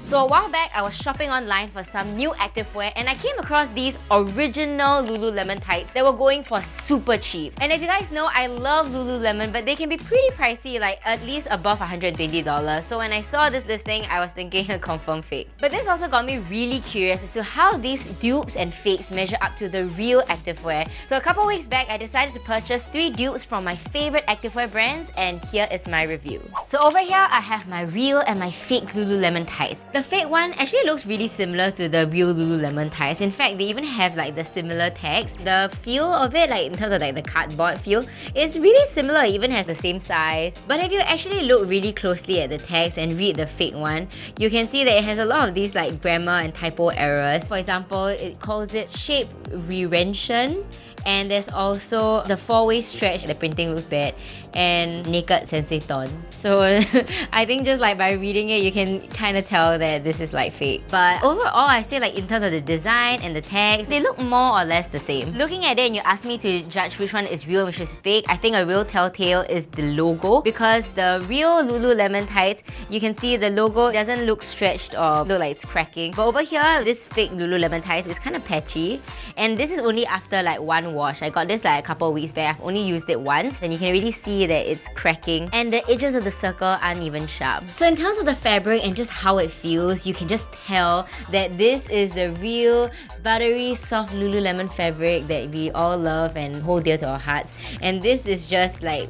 So a while back, I was shopping online for some new activewear and I came across these original Lululemon tights that were going for super cheap. And as you guys know, I love Lululemon, but they can be pretty pricey, like at least above $120. So when I saw this listing, I was thinking a confirm fake. But this also got me really curious as to how these dupes and fakes measure up to the real activewear. So a couple weeks back, I decided to purchase 3 dupes from my favorite activewear brands, and here is my review. So over here, I have my real and my fake Lululemon tights. The fake one actually looks really similar to the real Lululemon tights. In fact, they even have like the similar tags. The feel of it, like in terms of like the cardboard feel, is really similar. It even has the same size. But if you actually look really closely at the tags and read the fake one, you can see that it has a lot of these like grammar and typo errors. For example, it calls it shape rerention, and there's also the 4-way stretch, the printing looks bad, and naked sensaton. So I think just like by reading it, you can kind of tell that this is like fake. But overall, I say like in terms of the design and the tags, they look more or less the same. Looking at it and you ask me to judge which one is real and which is fake, I think a real telltale is the logo, because the real Lululemon tights, you can see the logo doesn't look stretched or look like it's cracking. But over here, this fake Lululemon tights is kind of patchy, and this is only after like 1 wash. I got this like a couple of weeks back. I've only used it once, and you can really see that it's cracking and the edges of the circle aren't even sharp. So in terms of the fabric and just how it feels, you can just tell that this is the real buttery soft Lululemon fabric that we all love and hold dear to our hearts. And this is just like,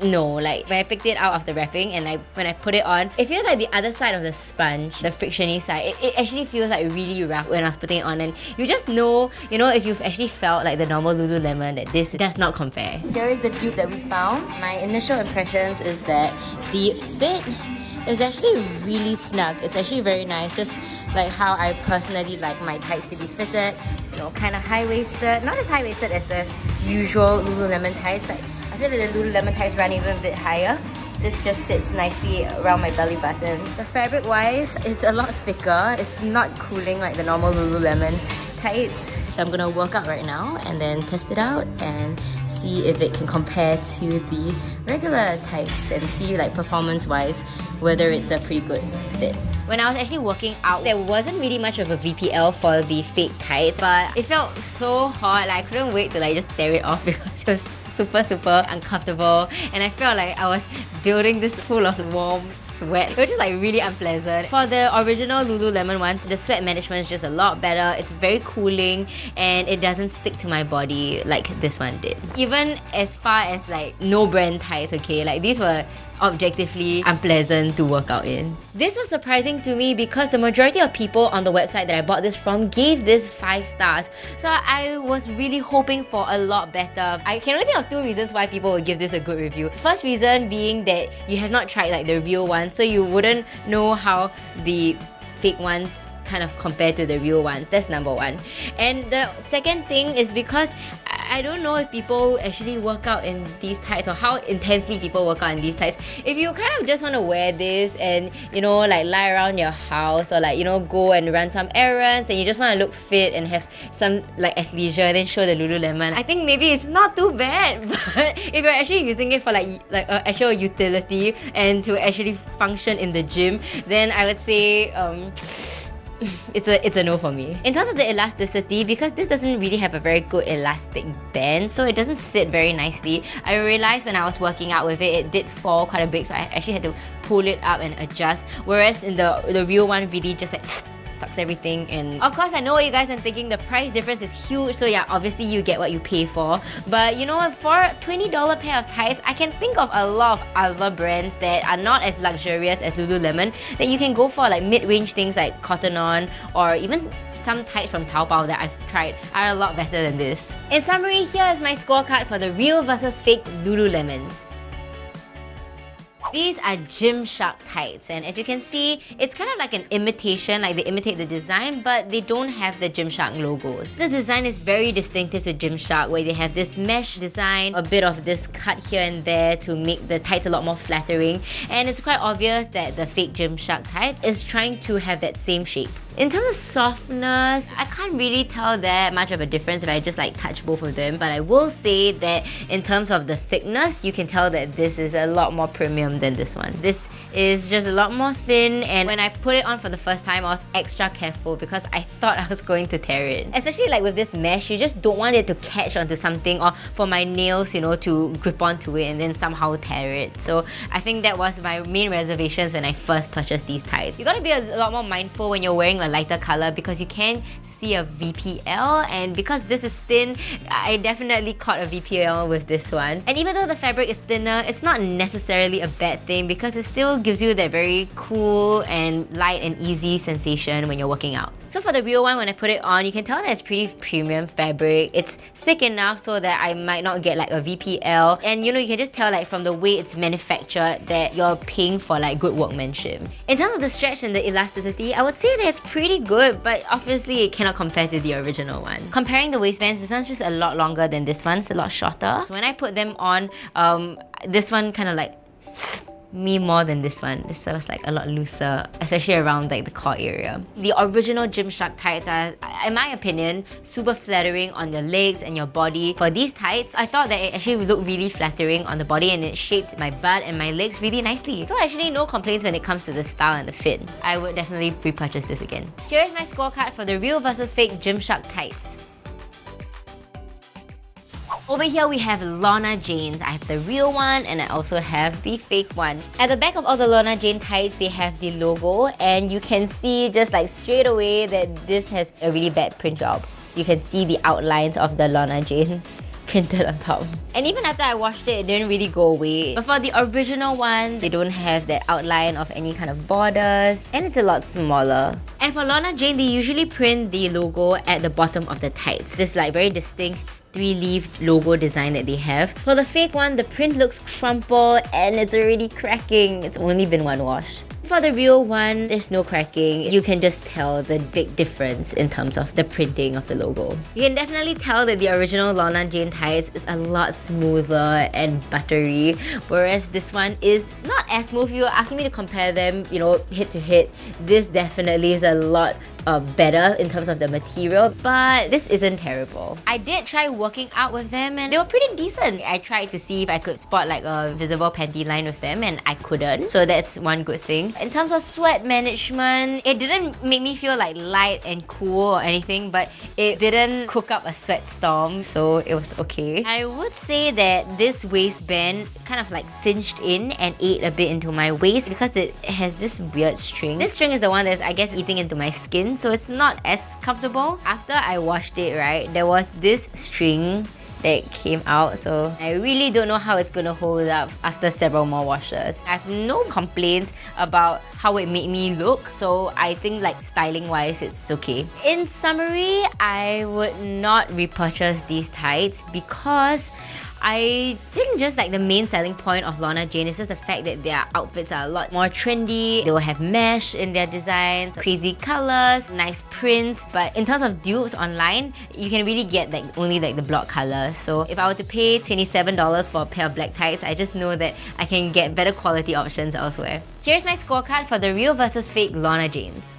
no, like when I picked it out of the wrapping and when I put it on, it feels like the other side of the sponge, the frictiony side. It actually feels like really rough when I was putting it on, and you just know, if you've actually felt like the normal Lululemon, that this does not compare. Here is the dupe that we found. My initial impressions is that the fit is actually really snug. It's actually very nice, just like how I personally like my tights to be fitted. Kind of high-waisted, not as high-waisted as the usual Lululemon tights. Like, I feel that the Lululemon tights run even a bit higher. This just sits nicely around my belly button. The fabric-wise, it's a lot thicker. It's not cooling like the normal Lululemon tights. So I'm gonna work out right now and then test it out and see if it can compare to the regular tights and see like performance-wise whether it's a pretty good fit. When I was actually working out, there wasn't really much of a VPL for the fake tights, but it felt so hot, like I couldn't wait to like just tear it off because it was super uncomfortable, and I felt like I was building this pool of warm sweat, which is like really unpleasant. For the original Lululemon ones, the sweat management is just a lot better. It's very cooling and it doesn't stick to my body like this one did. Even as far as like no brand tights, okay, like these were objectively unpleasant to work out in. This was surprising to me because the majority of people on the website that I bought this from gave this 5 stars. So I was really hoping for a lot better. I can only think of 2 reasons why people would give this a good review. First reason being that you have not tried like the real one, so you wouldn't know how the fake ones kind of compare to the real ones. That's number 1. And the second thing is because I don't know if people actually work out in these tights or how intensely people work out in these tights. If you kind of just want to wear this and like lie around your house or like go and run some errands and you just want to look fit and have some like athleisure and then show the Lululemon, I think maybe it's not too bad. But if you're actually using it for like actual utility and to actually function in the gym, then I would say it's a no for me. In terms of the elasticity, because this doesn't really have a very good elastic band, so it doesn't sit very nicely, I realized when I was working out with it, it did fall quite a bit, so I actually had to pull it up and adjust, whereas in the real one really just like sucks everything in. Of course, I know what you guys are thinking, the price difference is huge, so yeah, obviously you get what you pay for. But for a $20 pair of tights, I can think of a lot of other brands that are not as luxurious as Lululemon that you can go for, like mid-range things like Cotton On, or even some tights from Taobao that I've tried are a lot better than this. In summary, here is my scorecard for the real versus fake Lululemons. These are GYMSHARK tights, and as you can see, it's kind of like an imitation, like they imitate the design, but they don't have the GYMSHARK logos. The design is very distinctive to GYMSHARK, where they have this mesh design, a bit of this cut here and there to make the tights a lot more flattering, and it's quite obvious that the fake GYMSHARK tights is trying to have that same shape. In terms of softness, I can't really tell that much of a difference if I just like touch both of them, but I will say that in terms of the thickness, you can tell that this is a lot more premium than this one. This is just a lot more thin, and when I put it on for the first time, I was extra careful because I thought I was going to tear it. Especially like with this mesh, you just don't want it to catch onto something, or for my nails, you know, to grip onto it and then somehow tear it. So I think that was my main reservations when I first purchased these tights. You gotta be a lot more mindful when you're wearing a lighter color because you can see a VPL, and because this is thin, I definitely caught a VPL with this one. And even though the fabric is thinner, it's not necessarily a bad thing because it still gives you that very cool and light and easy sensation when you're working out. So for the real one, when I put it on, you can tell that it's pretty premium fabric. It's thick enough so that I might not get like a VPL. And you know, you can just tell like from the way it's manufactured that you're paying for like good workmanship. In terms of the stretch and the elasticity, I would say that it's pretty good, but obviously it cannot compare to the original one. Comparing the waistbands, this one's just a lot longer than this one. It's a lot shorter. So when I put them on, this one kind of like me more than this one. This was like a lot looser, especially around like the core area. The original GYMSHARK tights are, in my opinion, super flattering on your legs and your body. For these tights, I thought that it actually looked really flattering on the body and it shaped my butt and my legs really nicely. So actually no complaints when it comes to the style and the fit. I would definitely repurchase this again. Here's my scorecard for the real versus fake GYMSHARK tights. Over here we have LORNA Janes. I have the real one and I also have the fake one. At the back of all the LORNA Jane tights, they have the logo, and you can see just like straight away that this has a really bad print job. You can see the outlines of the LORNA Jane printed on top. And even after I washed it, it didn't really go away. But for the original one, they don't have that outline of any kind of borders, and it's a lot smaller. And for LORNA Jane, they usually print the logo at the bottom of the tights. This like very distinct 3-leaf logo design that they have. For the fake one, the print looks crumpled and it's already cracking. It's only been one wash. For the real one, there's no cracking. You can just tell the big difference in terms of the printing of the logo. You can definitely tell that the original LORNA Jane tights is a lot smoother and buttery, whereas this one is not as smooth. If you're asking me to compare them, you know, hit to hit, this definitely is a lot better in terms of the material, but this isn't terrible. I did try working out with them and they were pretty decent. I tried to see if I could spot like a visible panty line with them and I couldn't, so that's one good thing. In terms of sweat management, it didn't make me feel like light and cool or anything, but it didn't cook up a sweat storm, so it was okay. I would say that this waistband kind of like cinched in and ate a bit into my waist because it has this weird string. This string is the one that's, I guess, eating into my skin, so it's not as comfortable. After I washed it, right, there was this string that came out, so I really don't know how it's gonna hold up after several more washes. I have no complaints about how it made me look, so I think like styling wise it's okay. In summary, I would not repurchase these tights because I think just like the main selling point of LORNA Jane is just the fact that their outfits are a lot more trendy. They will have mesh in their designs, crazy colors, nice prints, but in terms of dupes online, you can really get like only like the block colors. So if I were to pay $27 for a pair of black tights, I just know that I can get better quality options elsewhere. Here's my scorecard for the real versus fake LORNA Janes.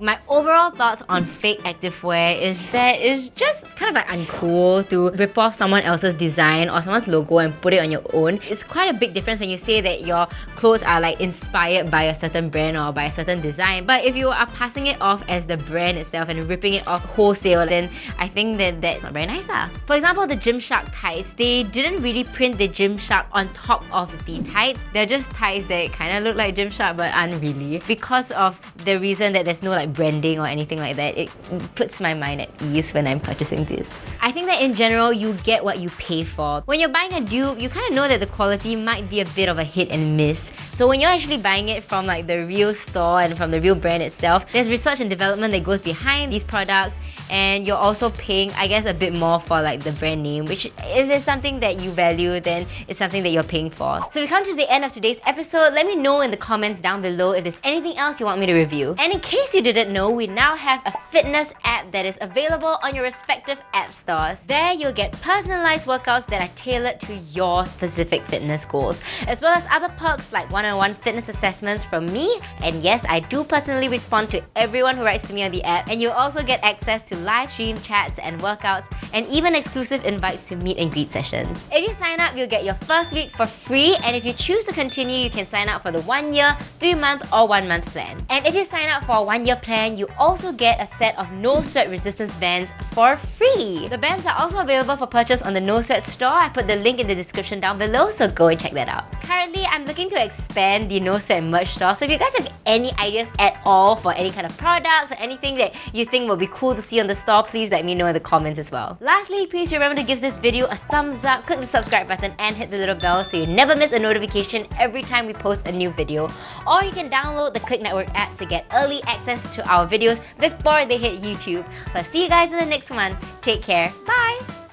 My overall thoughts on fake activewear is that it's just kind of like uncool to rip off someone else's design or someone's logo and put it on your own. It's quite a big difference when you say that your clothes are like inspired by a certain brand or by a certain design. But if you are passing it off as the brand itself and ripping it off wholesale, then I think that that's not very nice lah. For example, the GYMSHARK tights, they didn't really print the GYMSHARK on top of the tights. They're just tights that kind of look like GYMSHARK but aren't really. Because of the reason that there's no like branding or anything like that, it puts my mind at ease when I'm purchasing this. I think that in general, you get what you pay for. When you're buying a dupe, you kind of know that the quality might be a bit of a hit and miss. So when you're actually buying it from like the real store and from the real brand itself, there's research and development that goes behind these products, and you're also paying, I guess, a bit more for like the brand name, which if it's something that you value, then it's something that you're paying for. So we come to the end of today's episode. Let me know in the comments down below if there's anything else you want me to review. And in case you didn't know, we now have a fitness app that is available on your respective app stores. There you'll get personalized workouts that are tailored to your specific fitness goals, as well as other perks like one-on-one fitness assessments from me. And yes, I do personally respond to everyone who writes to me on the app, and you'll also get access to to live stream chats and workouts, and even exclusive invites to meet and greet sessions. If you sign up, you'll get your first week for free, and if you choose to continue, you can sign up for the 1 year, 3 month, or 1 month plan. And if you sign up for a 1 year plan, you also get a set of no sweat resistance bands for free. The bands are also available for purchase on the No Sweat store. I put the link in the description down below, so go and check that out. Currently, I'm looking to expand the No Sweat merch store, so if you guys have any ideas at all for any kind of products or anything that you think will be cool to see on the store, please let me know in the comments as well. Lastly, please remember to give this video a thumbs up, click the subscribe button and hit the little bell so you never miss a notification every time we post a new video. Or you can download the Clicknetwork app to get early access to our videos before they hit YouTube. So I'll see you guys in the next one. Take care. Bye!